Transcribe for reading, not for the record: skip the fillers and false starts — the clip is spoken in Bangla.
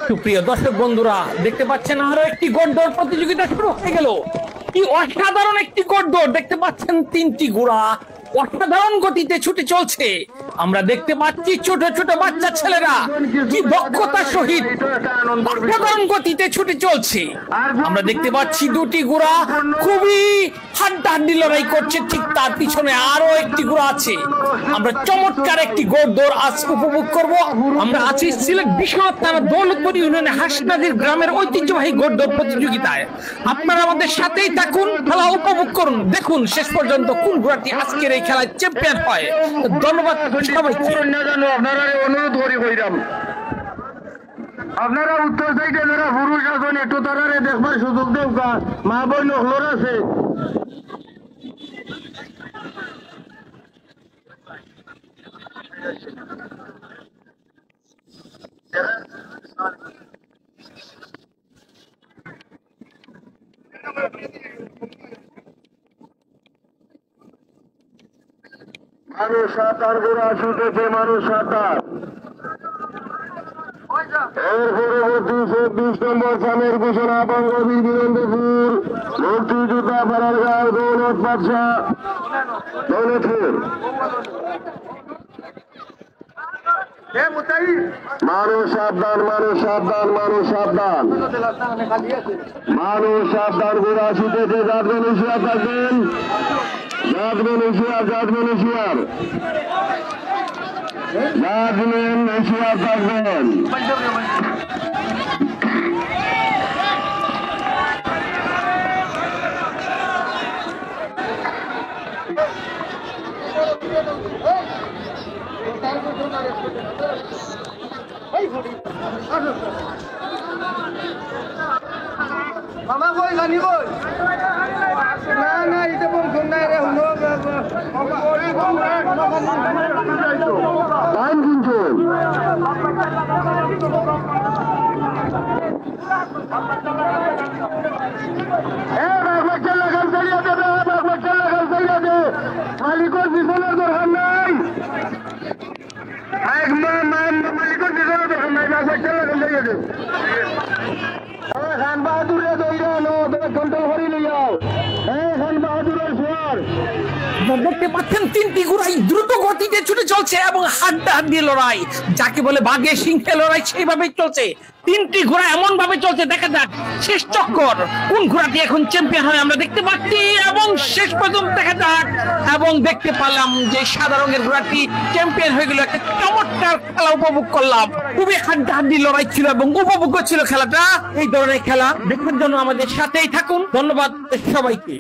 সুপ্রিয় দর্শক বন্ধুরা, দেখতে পাচ্ছেন আরো একটি গড়দৌড় প্রতিযোগিতা শুরু হয়ে গেল। কি অসাধারণ একটি গড়দৌড়! দেখতে পাচ্ছেন তিনটি ঘোড়া অসাধারণ গতিতে ছুটে চলছে। আমরা দেখতে পাচ্ছি ছোট ছোট বাচ্চা ছেলেরা কি দক্ষতার সহিত অসাধারণ গতিতে ছুটে চলছে। আমরা দেখতে পাচ্ছি দুটি ঘোড়া খুবই হাড্ডাহাড্ডি লড়াই করছে, ঠিক তার পিছনে আরো একটি ঘোড়া আছে। আমরা চমৎকার একটি গড়দৌড় আজ উপভোগ করব। আমরা আছি সিলেট বিশ্বনাথ থানা দৌলতপুর ইউনিয়নের হাসনাদির গ্রামের ঐতিহ্যবাহী গড়দৌড় প্রতিযোগিতায়। আপনারা আমাদের সাথেই থাকুন, খেলা উপভোগ করুন, দেখুন শেষ পর্যন্ত কোন ঘোড়াটি আজকের এই খেলায় চ্যাম্পিয়ন হয়। ধন্যবাদ সবাইকে। আপনারা অনুরোধ করিলাম, আপনারা উত্তর সাইডে যারা পুরুষ আছেন একটু তারা দেখবার সুযোগ দেব, মা বোন নখলর আছে। মানুষ 7 ঘোড়া ছুটেছে, মানুষ 7। এর পরবর্তী 24 নম্বর স্থানের ঘোষণা বঙ্গবীর বীরেন্দ্রপুর মুক্তিযোদ্ধা পাড়ারগাঁও দৌলত বাদশাহ দৌলতপুর। মানুষ সাবধান, মানুষ সাবধান, মানুষ সাবধান, মানুষ সাবধান। ঘোড়া ছুটেছে, যাদবেন হুঁশিয়ার থাকবেন, যাদবেন হুঁশিয়ার, যাদবেন হুঁশিয়ার, যাদবেন হুঁশিয়ার থাকবেন। মামা কই জানি কই না না এটা কোন কোন নাই রে হলো টাইম কিনছেন মালিকের পিছনের দরকার নাই, মালিকের পিছনের দরকার নাই, খান বাহাদুরে দৌড়ানো কন্ট্রোল করে লইয়াও। হ্যাঁ, খান বাহাদুরের সোয়ার। দেখতে পাচ্ছেন তিনটি ঘোড়াই দ্রুত গতিতে ছুটে চলছে এবং হাড্ডাহাড্ডি লড়াই, যাকে বলে বাঘে সিংহে লড়াই, সেইভাবেই চলছে। তিনটি ঘোড়া এমন ভাবে চলছে, দেখা যাক শেষ চক্কর কোন ঘোড়াটি এখন চ্যাম্পিয়ন হয় আমরা দেখতে পাচ্ছি, এবং শেষ পর্যন্ত দেখা যাক। এবং দেখতে পেলাম যে সাদা রঙের ঘোড়াটি চ্যাম্পিয়ন হয়ে গেল। একটা চমৎকার খেলা উপভোগ করলাম, খুবই হাড্ডাহাড্ডি লড়াই ছিল এবং উপভোগ্য ছিল খেলাটা। এই ধরনের খেলা দেখার জন্য আমাদের সাথেই থাকুন। ধন্যবাদ সবাইকে।